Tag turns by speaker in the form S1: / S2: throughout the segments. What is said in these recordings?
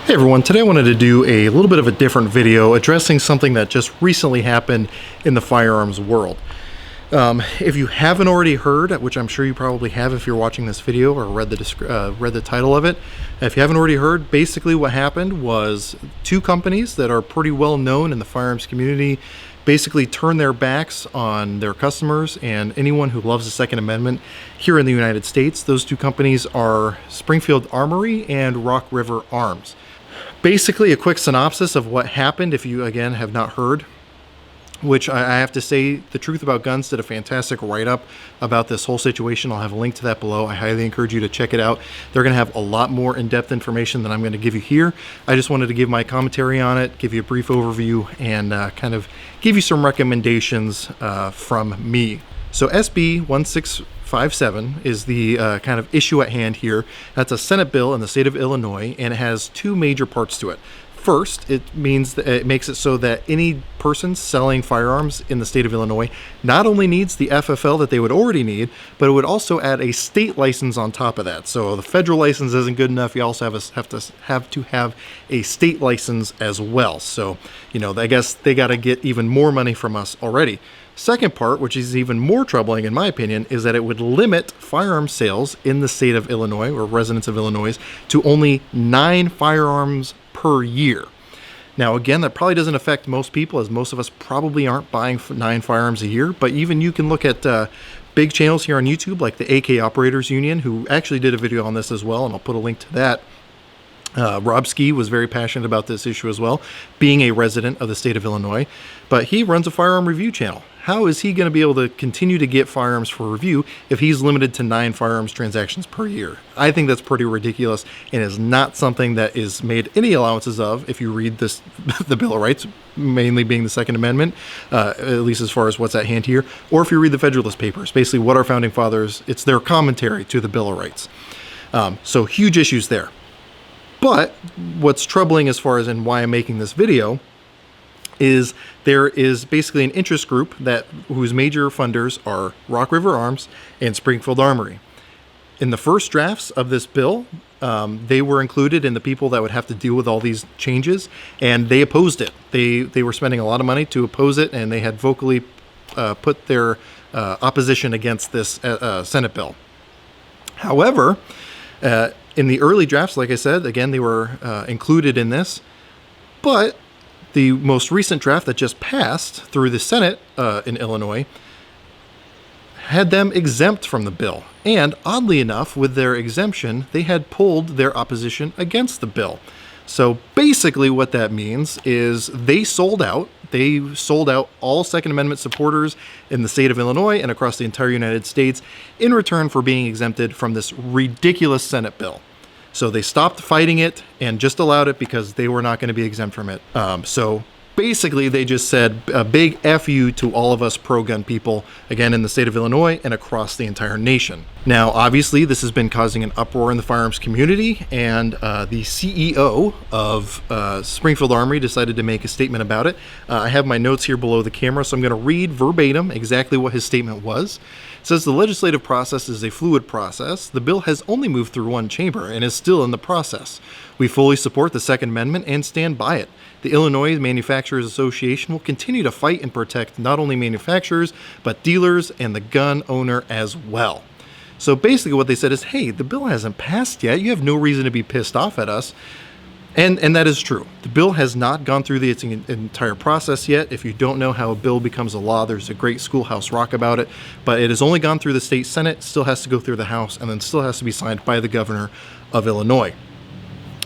S1: Hey everyone, today I wanted to do a little bit of a different video addressing something that just recently happened in the firearms world. If you haven't already heard, which I'm sure you probably have if you're watching this video or read the title of it, if you haven't already heard, basically what happened was two companies that are pretty well known in the firearms community basically turned their backs on their customers and anyone who loves the Second Amendment here in the United States. Those two companies are Springfield Armory and Rock River Arms. Basically, a quick synopsis of what happened if you, again, have not heard, which I have to say, The Truth About Guns did a fantastic write-up about this whole situation. I'll have a link to that below. I highly encourage you to check it out. They're going to have a lot more in-depth information than I'm going to give you here. I just wanted to give my commentary on it, give you a brief overview, and kind of give you some recommendations from me. So SB 1657 is the kind of issue at hand here. That's a Senate bill in the state of Illinois, and it has two major parts to it. First, it makes it so that any person selling firearms in the state of Illinois not only needs the FFL that they would already need, but it would also add a state license on top of that. So the federal license isn't good enough. You also have to have a state license as well. So, you know, I guess they got to get even more money from us already. Second part, which is even more troubling in my opinion, is that it would limit firearm sales in the state of Illinois, or residents of Illinois, to only 9 firearms per year. Now again, that probably doesn't affect most people, as most of us probably aren't buying 9 firearms a year, but even you can look at big channels here on YouTube like the AKOU Operators Union, who actually did a video on this as well, and I'll put a link to that. Rob Ski was very passionate about this issue as well, being a resident of the state of Illinois, but he runs a firearm review channel. How is he going to be able to continue to get firearms for review if he's limited to 9 firearms transactions per year? I think that's pretty ridiculous and is not something that is made any allowances of if you read this, the Bill of Rights, mainly being the Second Amendment, at least as far as what's at hand here, or if you read the Federalist Papers, basically what our founding fathers, it's their commentary to the Bill of Rights. So huge issues there. But what's troubling as far as in why I'm making this video is there is basically an interest group whose major funders are Rock River Arms and Springfield Armory. In the first drafts of this bill, they were included in the people that would have to deal with all these changes, and they opposed it. They were spending a lot of money to oppose it, and they had vocally put their opposition against this Senate bill. However, in the early drafts, like I said, again, they were included in this, but the most recent draft that just passed through the Senate in Illinois had them exempt from the bill. And oddly enough, with their exemption, they had pulled their opposition against the bill. So basically what that means is they sold out. They sold out all Second Amendment supporters in the state of Illinois and across the entire United States in return for being exempted from this ridiculous Senate bill. So they stopped fighting it and just allowed it because they were not going to be exempt from it. So basically they just said a big F you to all of us pro-gun people, again, in the state of Illinois and across the entire nation. Now, obviously, this has been causing an uproar in the firearms community, and the CEO of Springfield Armory decided to make a statement about it. I have my notes here below the camera, so I'm going to read verbatim exactly what his statement was. It says, the legislative process is a fluid process. The bill has only moved through one chamber and is still in the process. We fully support the Second Amendment and stand by it. The Illinois Manufacturers Association will continue to fight and protect not only manufacturers, but dealers and the gun owner as well. So basically what they said is, hey, the bill hasn't passed yet. You have no reason to be pissed off at us. And that is true. The bill has not gone through its entire process yet. If you don't know how a bill becomes a law, there's a great Schoolhouse Rock about it. But it has only gone through the state Senate, still has to go through the House, and then still has to be signed by the governor of Illinois.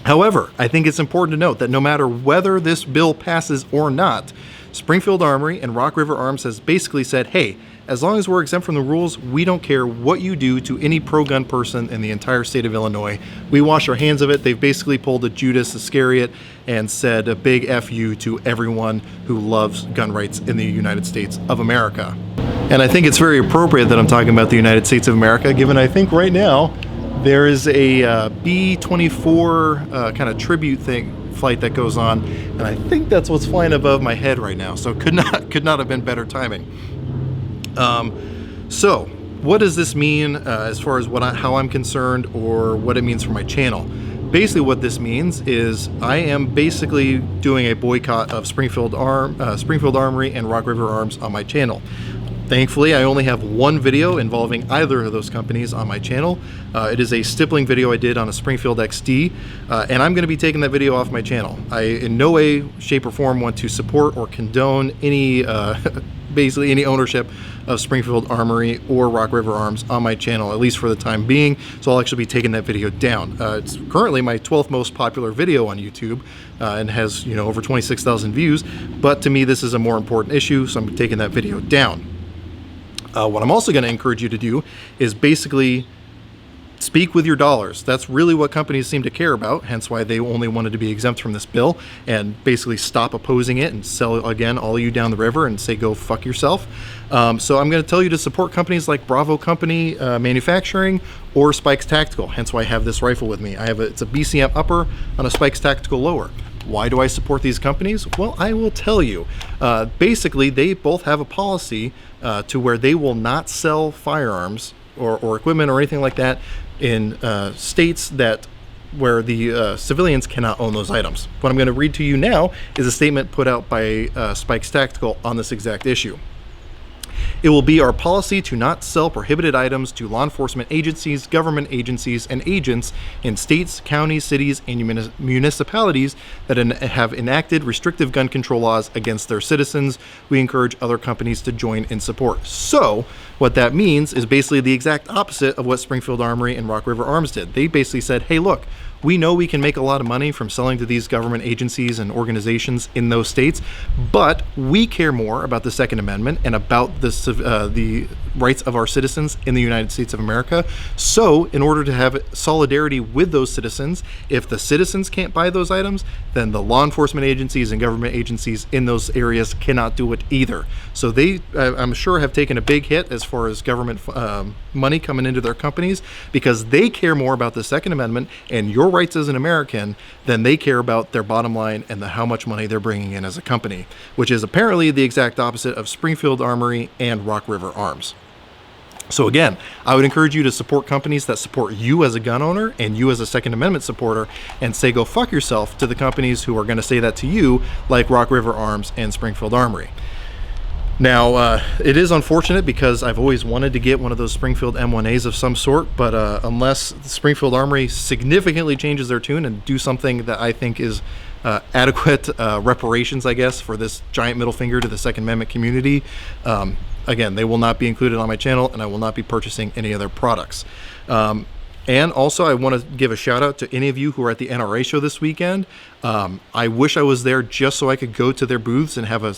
S1: However, I think it's important to note that no matter whether this bill passes or not, Springfield Armory and Rock River Arms has basically said, hey, as long as we're exempt from the rules, we don't care what you do to any pro-gun person in the entire state of Illinois. We wash our hands of it. They've basically pulled a Judas Iscariot and said a big F you to everyone who loves gun rights in the United States of America. And I think it's very appropriate that I'm talking about the United States of America, given I think right now there is a B-24 kind of tribute flight that goes on, and I think that's what's flying above my head right now. So could not have been better timing. So what does this mean as far as how I'm concerned, or what it means for my channel? basically what this means is I am basically doing a boycott of Springfield Armory and Rock River Arms on my channel. Thankfully, I only have one video involving either of those companies on my channel. It is a stippling video I did on a Springfield XD, and I'm going to be taking that video off my channel. I in no way, shape, or form want to support or condone any, basically any ownership of Springfield Armory or Rock River Arms on my channel, at least for the time being. So I'll actually be taking that video down. It's currently my 12th most popular video on YouTube and has, you know, over 26,000 views. But to me, this is a more important issue, so I'm taking that video down. What I'm also going to encourage you to do is basically speak with your dollars. That's really what companies seem to care about, hence why they only wanted to be exempt from this bill, and basically stop opposing it and sell, again, all of you down the river and say go fuck yourself. So I'm going to tell you to support companies like Bravo Company Manufacturing or Spikes Tactical, hence why I have this rifle with me. It's a BCM upper on a Spikes Tactical lower. Why do I support these companies? Well, I will tell you. Basically, they both have a policy to where they will not sell firearms or equipment or anything like that in states where the civilians cannot own those items. What I'm going to read to you now is a statement put out by Spikes Tactical on this exact issue. It will be our policy to not sell prohibited items to law enforcement agencies, government agencies, and agents in states, counties, cities, and municipalities that have enacted restrictive gun control laws against their citizens. We encourage other companies to join in support. So what that means is basically the exact opposite of what Springfield Armory and Rock River Arms did. They basically said, hey, look, we know we can make a lot of money from selling to these government agencies and organizations in those states, but we care more about the Second Amendment and about the rights of our citizens in the United States of America. So in order to have solidarity with those citizens, if the citizens can't buy those items, then the law enforcement agencies and government agencies in those areas cannot do it either. So they, I'm sure, have taken a big hit as far as government money coming into their companies, because they care more about the Second Amendment and your rights as an American than they care about their bottom line and how much money they're bringing in as a company, which is apparently the exact opposite of Springfield Armory and Rock River Arms. So again, I would encourage you to support companies that support you as a gun owner and you as a Second Amendment supporter, and say go fuck yourself to the companies who are going to say that to you, like Rock River Arms and Springfield Armory. Now, it is unfortunate because I've always wanted to get one of those Springfield M1As of some sort, but unless Springfield Armory significantly changes their tune and do something that I think is adequate reparations, I guess, for this giant middle finger to the Second Amendment community, again, they will not be included on my channel, and I will not be purchasing any other products. And also, I want to give a shout out to any of you who are at the NRA show this weekend. I wish I was there just so I could go to their booths and have a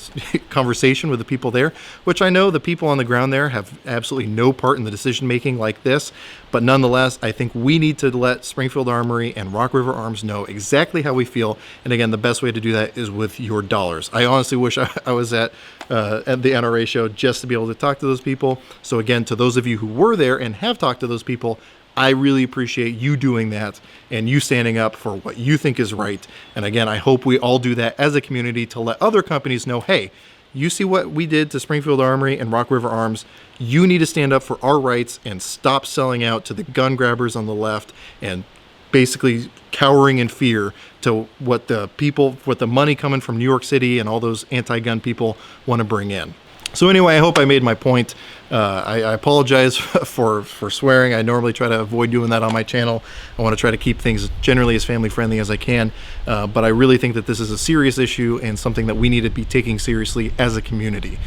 S1: conversation with the people there, which I know the people on the ground there have absolutely no part in the decision making like this. But nonetheless, I think we need to let Springfield Armory and Rock River Arms know exactly how we feel. And again, the best way to do that is with your dollars. I honestly wish I was at the NRA show just to be able to talk to those people. So again, to those of you who were there and have talked to those people, I really appreciate you doing that and you standing up for what you think is right. And again, I hope we all do that as a community to let other companies know, hey, you see what we did to Springfield Armory and Rock River Arms. You need to stand up for our rights and stop selling out to the gun grabbers on the left and basically cowering in fear to what the money coming from New York City and all those anti-gun people want to bring in. So anyway, I hope I made my point. I apologize for swearing. I normally try to avoid doing that on my channel. I want to try to keep things generally as family friendly as I can. But I really think that this is a serious issue and something that we need to be taking seriously as a community.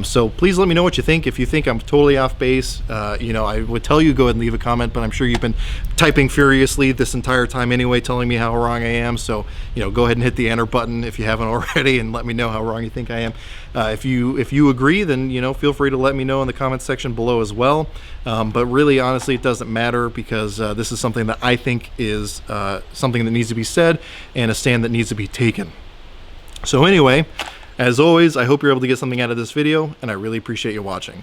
S1: So please let me know what you think. If you think I'm totally off base, I would tell you go ahead and leave a comment, but I'm sure you've been typing furiously this entire time anyway, telling me how wrong I am. So, go ahead and hit the enter button if you haven't already and let me know how wrong you think I am. If you agree, then, feel free to let me know in the comments section below as well. But really, honestly, it doesn't matter because this is something that I think is something that needs to be said and a stand that needs to be taken. So anyway, as always, I hope you're able to get something out of this video, and I really appreciate you watching.